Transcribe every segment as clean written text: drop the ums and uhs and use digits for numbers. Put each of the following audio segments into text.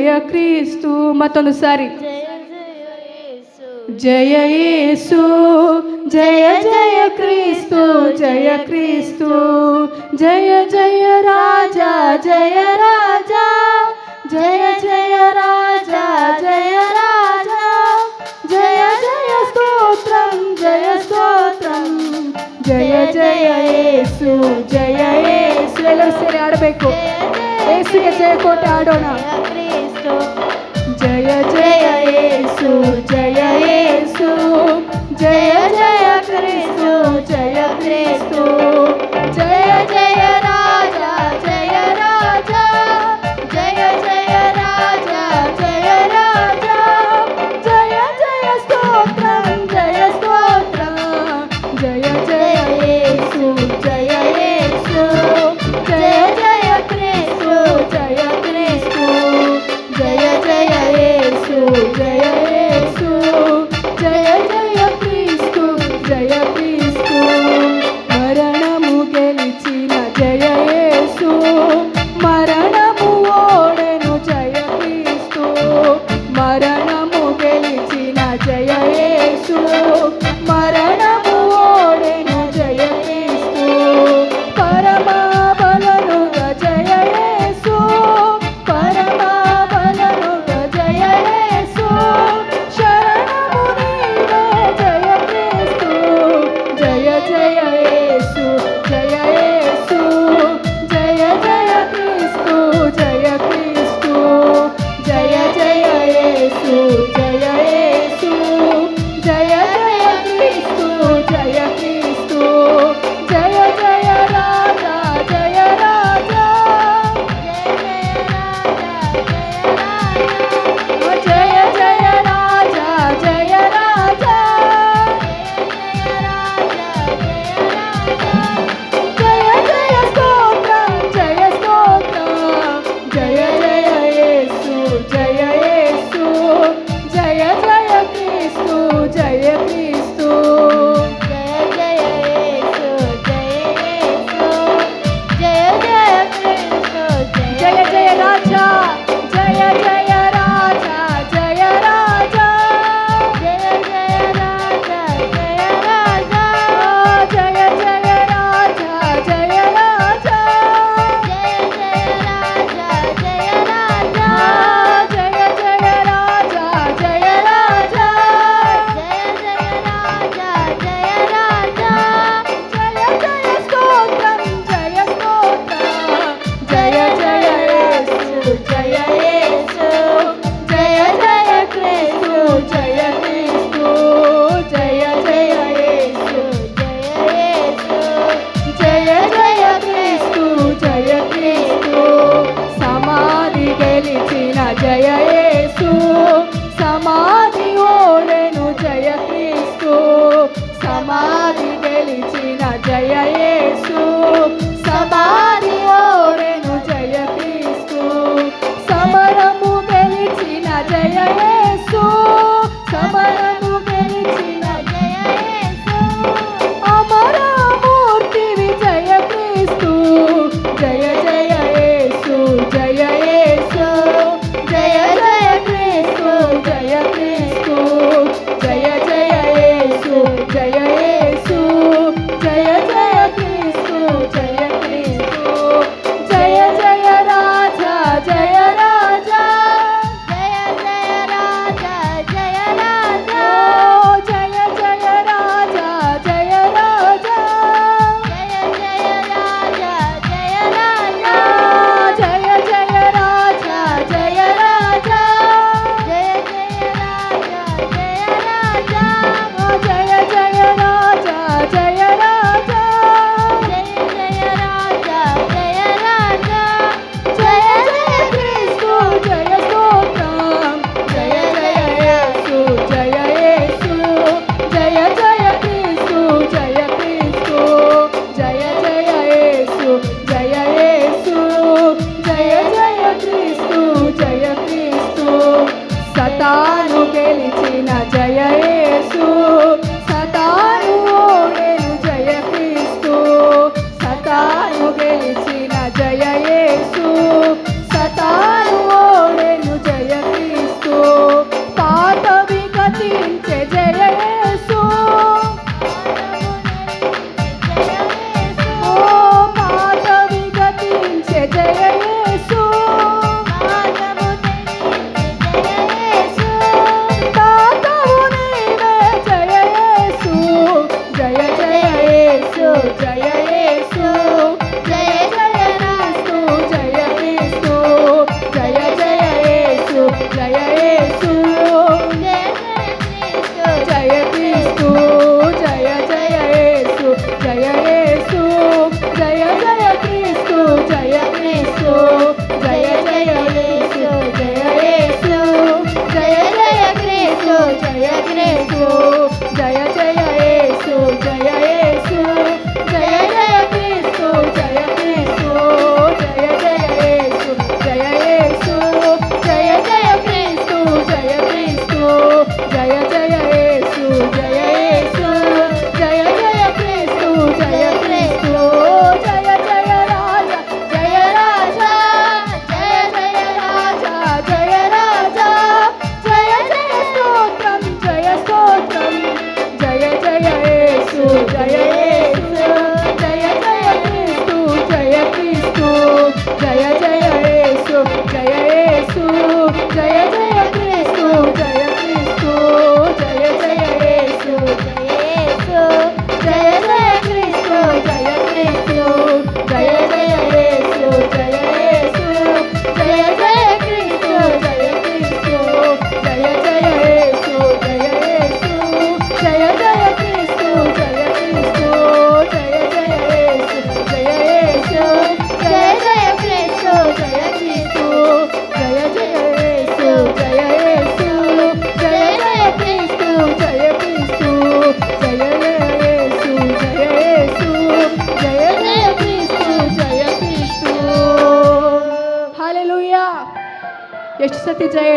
జయ క్రీస్తు. మತ್ತೊಂದುసారి జయ యేసు జయ జయ క్రీస్తు జయ క్రీస్తు జయ జయ రాజా జయ రాజా జయ జయ రాజా జయ రాజా జయ జయ స్తోత్రం జయ స్తోత్రం జయ జయ యేసు జయ యేసు. ಎಲ್ಲರೂ ಸೇರಿ ಆಡಬೇಕು. ಯೇಸುಗೆ ಜಯ ಕೊಟ್ಟು ಆಡೋಣ. ಜಯ ಜಯ ಯೇಸು ಜಯ ಯೇಸು ಜಯ ಜಯ ಕ್ರಿಸ್ತು ಜಯ ಕ್ರಿಸ್ತು ಜಯ ಜಯ ರಾಜ ಜಯ ರಾಜ ಜಯ ಜಯ ರಾಜ ಜಯ ರಾಜ ಜಯ ಜಯ ಸ್ತೋತ್ರಂ ಜಯ ಸ್ತೋತ್ರಂ ಜಯ ಜಯ ಯೇಸು ಜಯ ಯೇಸು ಜಯ ಜಯ ಕ್ರಿಸ್ತು ಜಯ ಕ್ರಿಸ್ತು ಜಯ ಜಯ యేసు జయ యేసు జయ జయ క్రీస్తు జయ క్రీస్తు మరణము గెలిచిన జయ యేసు మరణము ఓడెను జయ క్రీస్తు మరణము గెలిచిన జయ యేసు మరణము ఓడెను జయ క్రీస్తు పరమా బలనుగా జయ యేసు పరమా బలనుగా జయ యేసు శరణము నీవే జయ క్రీస్తు జయ జయ యేసు జయ యేసు జయ జయ క్రీస్తు జయ క్రీస్తు జయ జయ యేసు జయ యేసు జయ జయ క్రీస్తు జయ క్రీస్తు జయ జయ రాజా జయ రాజా జయ జయ రాజా జయ రాజా జయ జయ స్తోత్రం జయ స్తోత్రం జయ జయ యేసు జయ యేసు జయ జయ క్రీస్తు జయ క్రీస్తు జయ జయ యేసు జయ యేసు జయ జయ క్రీస్తు జయ జయ రాజా జయ జయ రాజా జయ రాజా జయ జయ రాజా జయ రాజా జయ జయ రాజా జయ రాజా జయ జయ రాజా జయ రాజా జయ జయ రాజా జయ రాజా జయ జయ రాజా జయ రాజా జయ జయ స్తోత్రం జయ స్తోత్రం జయ జయ యేసు జయ యేసు జయ జయ క్రీస్తు జయ క్రీస్తు జయ జయ యేసు జయ యేసు జయ జయ క్రీస్తు జయ క్రీస్తు సమాధి గెలిచిన జయ యేసు సమాధి ఓడెను జయ క్రీస్తు సమాధి గెలిచిన జయ యేసు సమాధి ఓడెను జయ క్రీస్తు సమరము గెలిచిన జయ యేసు సమరము గెలిచిన జయ యేసు అమరమూర్తివి జయ క్రీస్తు జయ జయ యేసు జయ యేసు జయ జయ క్రీస్తు జయ క్రీస్తు జయ జయ యేసు జయ యేసు జయ జయ క్రీస్తు జయ క్రీస్తు జయ జయ రాజా జయ రాజా జయ జయ రాజా జయ రాజా జయ జయ రాజా జయ రాజా జయ జయ రాజా జయ రాజా జయ జయ రాజా జయ రాజా జయ జయ రాజా జయ రాజా జయ జయ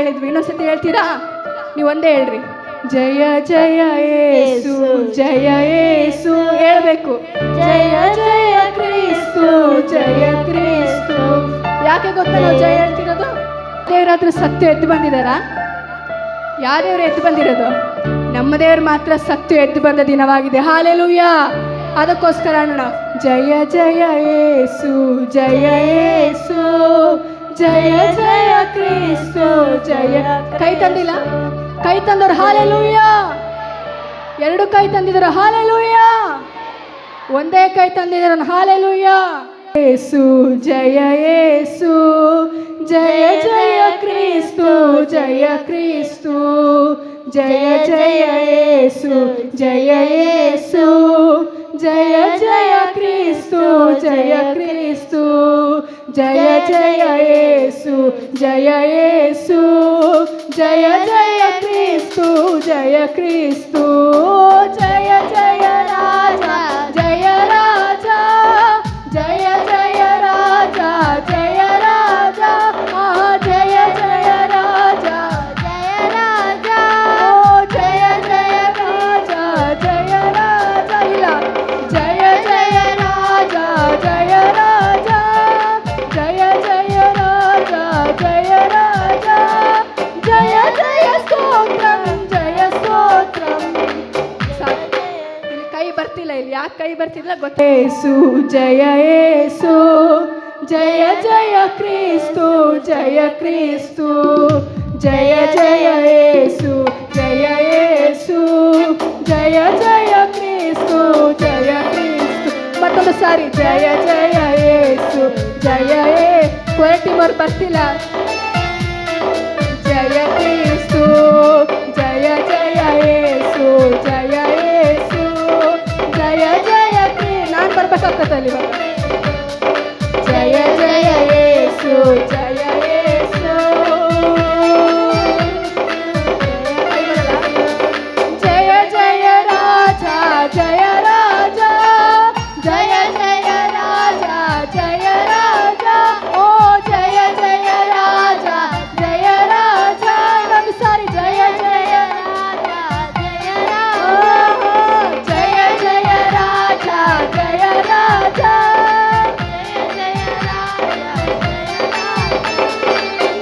ಹೇಳಿದ್ವಿ, ಇನ್ನೊಂದ್ಸತಿ ಹೇಳ್ತೀರಾ? ನೀವು ಒಂದೇ ಹೇಳ್ರಿ, ಜಯ ಜಯ ಯೇಸು, ಜಯ ಯೇಸು ಹೇಳ್ಬೇಕು. ಜಯ ಜಯ ಕ್ರಿಸ್ತು, ಜಯ ಕ್ರಿಸ್ತು. ಯಾಕೆ ಗೊತ್ತಾ ನಾವು ಜಯ ಹೇಳ್ತಿರೋದು? ದೇವರಾದ್ರೂ ಸತ್ತು ಎದ್ದು ಬಂದಿದ್ದಾರಾ? ಯಾವ ದೇವರು ಎದ್ದು ಬಂದಿರೋದು? ನಮ್ಮ ದೇವರು ಮಾತ್ರ ಸತ್ತು ಎದ್ದು ಬಂದ ದಿನವಾಗಿದೆ. ಹಾಲೆಲೂಯಾ. ಅದಕ್ಕೋಸ್ಕರ ನಾವು ಜಯ ಜಯ ಯೇಸು, ಜಯ ಯೇಸು, ಜಯ ಜಯ ಕ್ರಿಸ್ತು, ಜಯ. ಕೈ ತಂದಿಲ್ಲ? ಕೈ ತಂದವರು ಹಾಲೆಲೂಯಾ. ಎರಡು ಕೈ ತಂದಿದ್ರು ಹಾಲೆಲೂಯಾ. ಒಂದೇ ಕೈ ತಂದಿದ್ರು ಹಾಲೆಲೂಯಾ. ಯೇಸು ಜಯ ಯೇಸು, ಜಯ ಜಯ ಕ್ರಿಸ್ತು, ಜಯ ಕ್ರಿಸ್ತು, ಜಯ ಜಯ ಯೇಸು, ಜಯ ಯೇಸು, ಜಯ ಜಯ ಕ್ರಿಸ್ತು, ಜಯ ಕ್ರಿಸ್ತು, ಜಯ ಜಯ ಯೇಸು, ಜಯ ಯೇಸು, ಜಯ ಜಯ ಕ್ರಿಸ್ತು, ಜಯ ಕ್ರಿಸ್ತು, ಜಯ ಜಯ ರಾಜ, ಜಯ ರಾಜ, ಜಯ ಜಯ ರಾಜ, ಜಯ ರಾಜ, ಜಯ ಜಯ ರಾಜ, ಜಯ ರಾಜ, ಜಯ ಜಯ ರಾಜ, ಜಯ ರಾಜ. ಇಲ್ಲ, ಜಯ ಜಯ ರಾಜ, ಜಯ ರಾಜ, ಜಯ ಜಯ ರಾಜ, ಜಯ ರಾಜ, ಜಯ ಜಯ ಸ್ತೋತ್ರಂ, ಜಯ ಸ್ತೋತ್ರಂ. ಇಲ್ಲಿ ಕೈ ಬರ್ತಿಲ್ಲ. ಇಲ್ಲಿ ಯಾಕೆ ಕೈ ಬರ್ತಿಲ್ಲ ಗೊತ್ತ? ಯೇಸು ಜಯ ಯೇಸು, ಜಯ ಜಯ ಕ್ರಿಸ್ತು, ಜಯ ಕ್ರಿಸ್ತು, ಜಯ ಜಯ ಯೇಸು, ಜಯ ಯೇಸು, ಜಯ ಜಯ ಕ್ರಿಸ್ತು, ಜಯ ಕ್ರಿಸ್ತು. ಮತ್ತೊಂದು ಸಾರಿ ಜಯ ಜಯ ಯೇಸು, ಜಯ ಯೇ. ಹೊರಟಿಮೋರು ಬರ್ತಿಲ್ಲ. ಜಯ ಕ್ರಿಸ್ತು, ಜಯ ಜಯ ಯೇಸು, ಜಯ ಯೇಸು, ಜಯ ಜಯ ಕ್ರಿ. ನಾನು ಬರ್ಬೇಕಾಗ್ತದಲ್ಲಿ ಇವಾಗ. ಜಯ ಜಯ ಯೇಸು, ಜಯ ಯೇಸು, ಜಯ ಜಯ ರಾಜ, ಜಯ ರಾಜ, ಜಯ ಜಯ ರಾಜ, ಜಯ ರಾಜ, ಓ ಜಯ ಜಯ ರಾಜ, ಜಯ ರಾಜ. ಇನ್ನೊಂದು ಸಾರಿ ಜಯ ಜಯ ರಾಜ, ಜಯ ರಾಜ, ಜಯ ಜಯ ರಾಜ, ಜಯ ರಾಜ,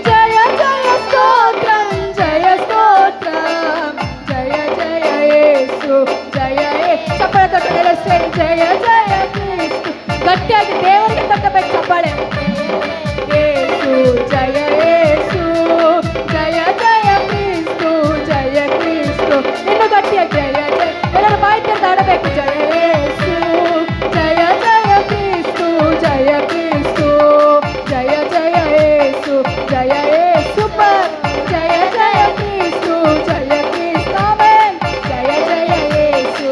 ಜಯ ಜಯ ಸ್ತೋತ್ರಂ, ಜಯ ಸ್ತೋತ್ರಂ, ಜಯ ಜಯ ಯೇಸು, ಜಯ ಚಪ್ಪಾಳೆ ತಟ್ಟೆ ಸೇರಿ ಜಯ ಜಯ ಕ್ರಿಸ್ತು. ಗಟ್ಟಿಯಾಗಿ ದೇವರಿಗೆ ತಟ್ಟಬೇಕು ಚಪ್ಪಾಳೆ. ಯೇಸು ಜಯ ಯೇಸು, ಜಯ ಜಯ ಕ್ರಿಸ್ತು, ಜಯ ಕ್ರಿಸ್ತು. ಇನ್ನು ಗಟ್ಟಿಯಾಗಿ ಜಯ ಜಯ. ಎಲ್ಲರೂ ಬಾಯಿ ತೆರೆದು ಆಡಬೇಕು. ಜಯ ಯೇಸು, ಜಯ ಜಯ ಕ್ರಿಸ್ತು, ಜಯ ಕ್ರಿಸ್ತು, ಜಯ ಜಯ ಯೇಸು, ಜಯ ಯೇಸು. ಸೂಪರ್. ಜಯ ಜಯ ಕ್ರಿಸ್ತು, ಜಯ ಕ್ರಿಸ್ತು. ಆಮೆನ್. ಜಯ ಜಯ ಯೇಸು,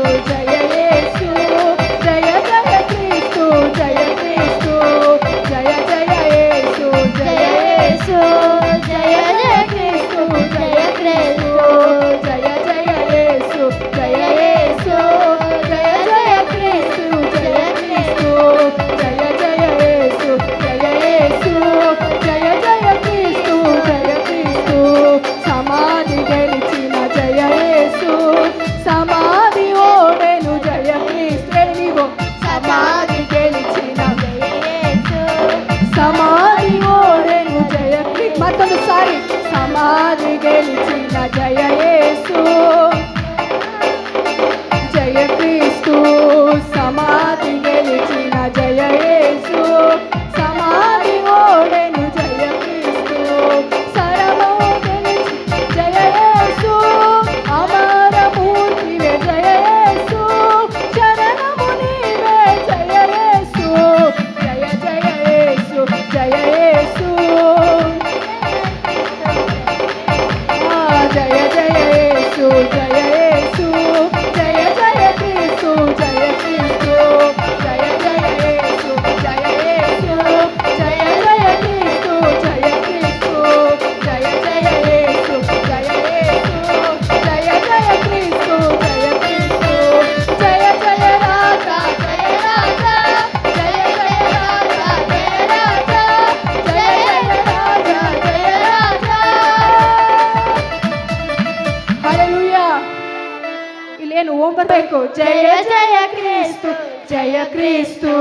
ಬರಬೇಕು. ಜಯ ಜಯ ಕ್ರಿಸ್ತು, ಜಯ ಕ್ರಿಸ್ತು,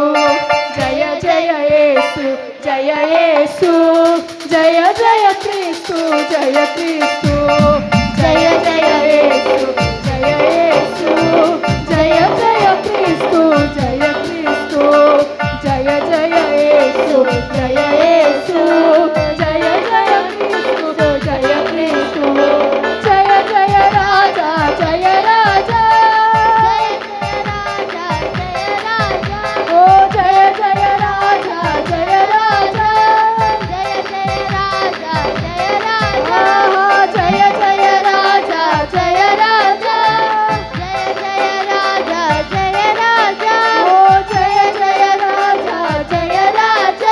ಜಯ ಜಯ ಯೇಸು, ಜಯ ಯೇಸು, ಜಯ ಜಯ ಕ್ರಿಸ್ತು, ಜಯ ಕ್ರಿಸ್ತು, ಜಯ ಜಯ ಯೇಸು, ಜಯ ಯೇಸು, ಜಯ ಜಯ ಕ್ರಿಸ್ತು, ಜಯ ಕ್ರಿಸ್ತು, ಜಯ ಜಯ ಯೇಸು, ಜಯ ಯೇಸು, ಜಯ ಜಯ ಕ್ರಿಸ್ತು, ಜಯ ಕ್ರಿಸ್ತು, ಜಯ ಜಯ ರಾಜ, ಜಯ ರಾಜ, ಓ ಜಯ ಜಯ ರಾಜ, ಜಯ ರಾಜ, ಜಯ ಜಯ ರಾಜ, ಜಯ ರಾಜ, ಜಯ ಜಯ ರಾಜ, ಜಯ ರಾಜ, ಜಯ ಜಯ ರಾಜ, ಜಯ ರಾಜ, ಓ ಜಯ ಜಯ ರಾಜ, ಜಯ ರಾಜ,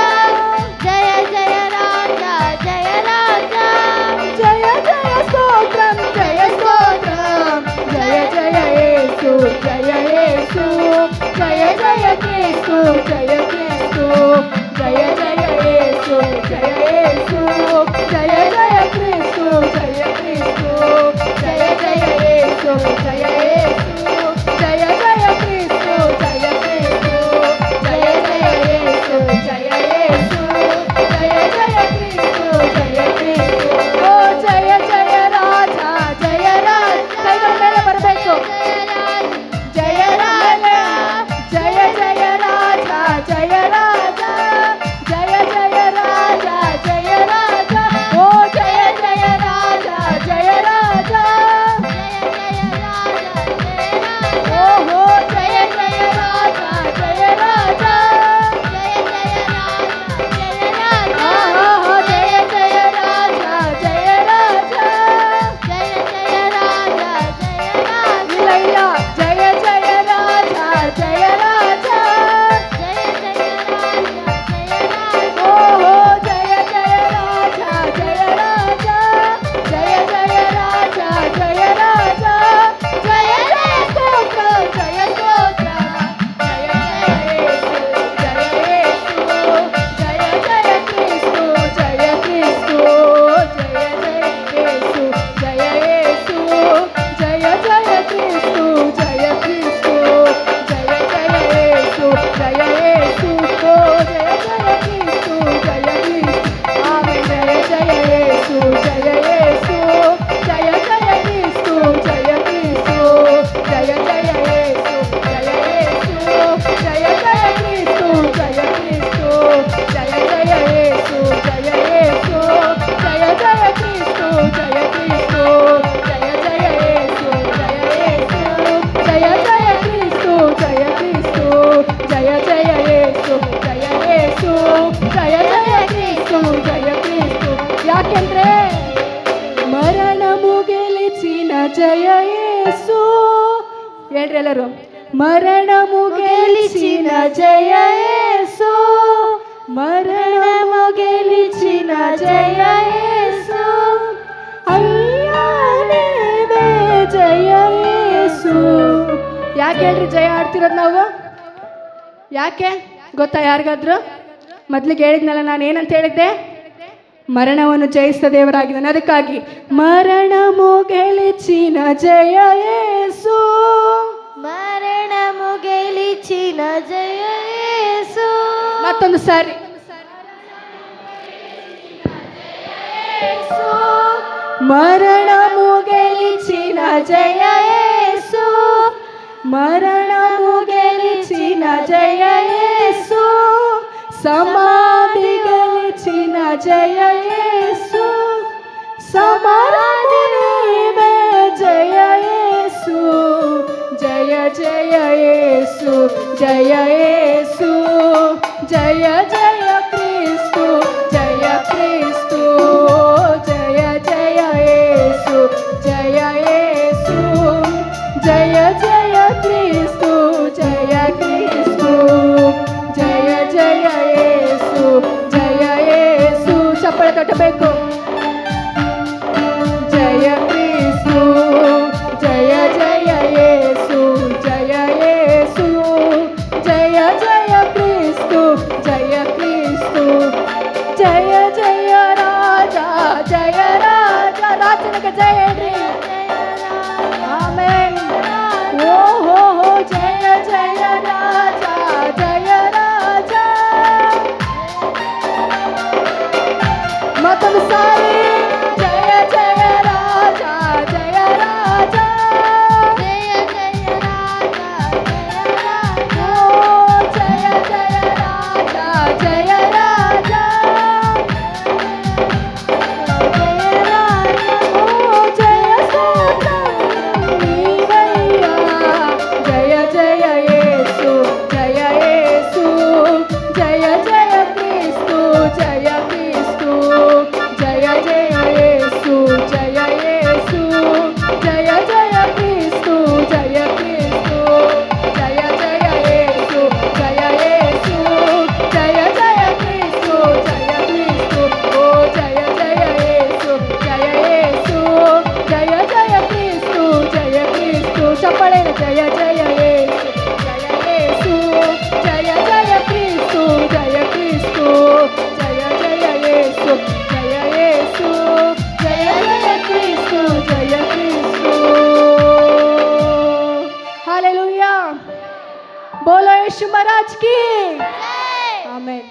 ಜಯ ಜಯ ರಾಜ, ಜಯ ರಾಜ, ಜಯ ಜಯ ಸ್ತೋತ್ರಂ, ಜಯ ಸ್ತೋತ್ರಂ, ಜಯ ಜಯ ಯೇಸು, ಜಯ ಯೇಸು, ಜಯ ಜಯ ಕ್ರಿಸ್ತು, ಜಯ ಕ್ರಿಸ್ತು, ಜಯ ಜಯ ಯೇಸು, ಜಯ ಯೇಸು, ಜಯ ಜಯ ಕ್ರಿಸ್ತು, ಜಯ ಕ್ರಿಸ್ತು, ಜಯ ಜಯ ಯೇಸು, ಜಯ ಯೇಸು, ಜಯ ಜಯ ಕ್ರಿಸ್ತು, ಜಯ ಕ್ರಿಸ್ತು, ಜಯ ಜಯ ಯೇಸು, ಜಯ ಯೇಸು, ಜಯ ಜಯ ಕ್ರಿಸ್ತು, ಜಯ ಕ್ರಿಸ್ತು, ಓ ಜಯ ಜಯ ರಾಜ, ಜಯ ರಾಜ, ಕೈಗಳ ಮೇಲೆ ಬರಬೇಕು. ಜಯ ರಾಜ, ಜಯ ಜಯ ರಾಜ, ಜಯ ರಾಜ, ಜಯ ಜಯ ರಾಜ, ಜಯ ರಾಜ, ಓ ಜಯ ಜಯ ರಾಜ, ಜಯ ರಾಜ, ಓಹೋ ಜಯ ಜಯ ರಾಜ, ಜಯ ರಾಜ, ಜಯ ಜಯ ರಾಜ, ಜಯ ರಾಜ, ಜಯ ರಾಜ, ಜಯ ಜಯ ರಾಜ, ಜಯ ರಾಜ, ಇಲ್ಲ ಇಲ್ಲ, ಜಯ ಜಯ ರಾಜ, ಜಯ ರಾಜ, ಜಯ ಜಯ ರಾಜ, ಜಯ ರಾಜ, ಓಹೋ ಜಯ ಜಯ ರಾಜ, ಜಯ ರಾಜ, ಜಯ ಜಯ ರಾಜ, ಜಯ ರಾಜ, ಜಯ ಜಯ ಸ್ತೋತ್ರ, ಜಯ ಸ್ತೋತ್ರ, ಜಯ ಜಯ ಯೇಸು, ಜಯ ಯೇಸು, ಜಯ ಜಯ ಕ್ರಿಸ್ತು, ಜಯ ಕ್ರಿಸ್ತು, ಜಯ ಜಯ ಯೇಸು, ಜಯ ಯೇಸು, ಜಯ ಜಯ ಕ್ರಿಸ್ತು, ಜಯ ಕ್ರಿಸ್ತು, ಜಯ ಜಯ ಯೇಸು, ಜಯ ಯೇಸು, ಓ ಜಯ ಜಯ ಕ್ರಿಸ್ತು, ಜಯ ಕ್ರಿಸ್ತು, ಆಮೆನ್, ಜಯ ಜಯ ಯೇಸು, ಜಯ ಯೇಸು, ಜಯ ಜಯ ಕ್ರಿಸ್ತು, ಜಯ ಕ್ರಿಸ್ತು, ಜಯ ಜಯ ಯೇಸು, ಜಯ ಯೇಸು, ಜಯ ಜಯ ಕ್ರಿಸ್ತು, ಜಯ ಕ್ರಿಸ್ತು, ಜಯ ಜಯ ಯೇಸು, ಜಯ ಯೇಸು, ಜಯ ಜಯ ಕ್ರಿಸ್ತು, ಜಯ ಕ್ರಿಸ್ತು, ಜಯ ಜಯ ಯೇಸು, ಜಯ ಯೇಸು, ಜಯ ಜಯ ಕ್ರಿಸ್ತು, ಜಯ ಕ್ರಿಸ್ತು, ಜಯ ಜಯ ಯೇಸು, ಜಯ ಯೇಸು, ಜಯ ಜಯ ಕ್ರಿಸ್ತು, ಜಯ ಕ್ರಿಸ್ತು. ಯಾಕೆಂದ್ರೆ ಮರಣము గెలిచిన జయ యేసు, ಹೇಳ್ರಿ ಎಲ್ಲರೂ, మరణము గెలిచిన జయ యేసు, మరణము గెలిచిన జయ యేసు, అయ్యా నీవే జయ యేసు. ಯಾಕೆ ಹೇಳ್ರಿ ಜಯ ಆಡ್ತಿರೋದು ನಾವು? ಯಾಕೆ ಗೊತ್ತಾ ಯಾರಿಗಾದ್ರು? ಮೊದ್ಲಿಗೆ ಹೇಳಿದ್ನಲ್ಲ, ನಾನು ಏನಂತ ಹೇಳಿದ್ದೆ? మరణವನ್ನು జయిస్త దేవరాగిದ್ದಾನೆ. ಅದಕ್ಕಾಗಿ మరణము గెలిచిన జయ యేసు, మరణము గెలిచిన జయ యేసు, మತ್ತೊಂದು సారి మరణము గెలిచిన జయ యేసు, మరణము గెలిచిన జయ యేసు, సమాధి గెలిచిన జయ యేసు, సమరము నీవే జయ యేసు, జయ జయ యేసు, జయ యేసు, జయ జయ క్రీస్తు, జయ క్రీస్తు, జయ జయ యేసు, జయ యేసు, జయ జయ క్రీస్తు, జయ క్రీస్తు, జయ జయ యేసు, జయ యేసు. చప్పట్లు కొట్టಬೇಕು. జయ క్రీస్తు, జయ జయ యేసు, జయ యేసు, జయ జయ క్రీస్తు, జయ క్రీస్తు. జయ యేసు జయ యేసు జయ జయ క్రీస్తు జయ క్రీస్తు జయ జయ యేసు జయ యేసు జయ జయ క్రీస్తు జయ క్రీస్తు హల్లెలూయా बोलो यीशु महाराज की आमीन।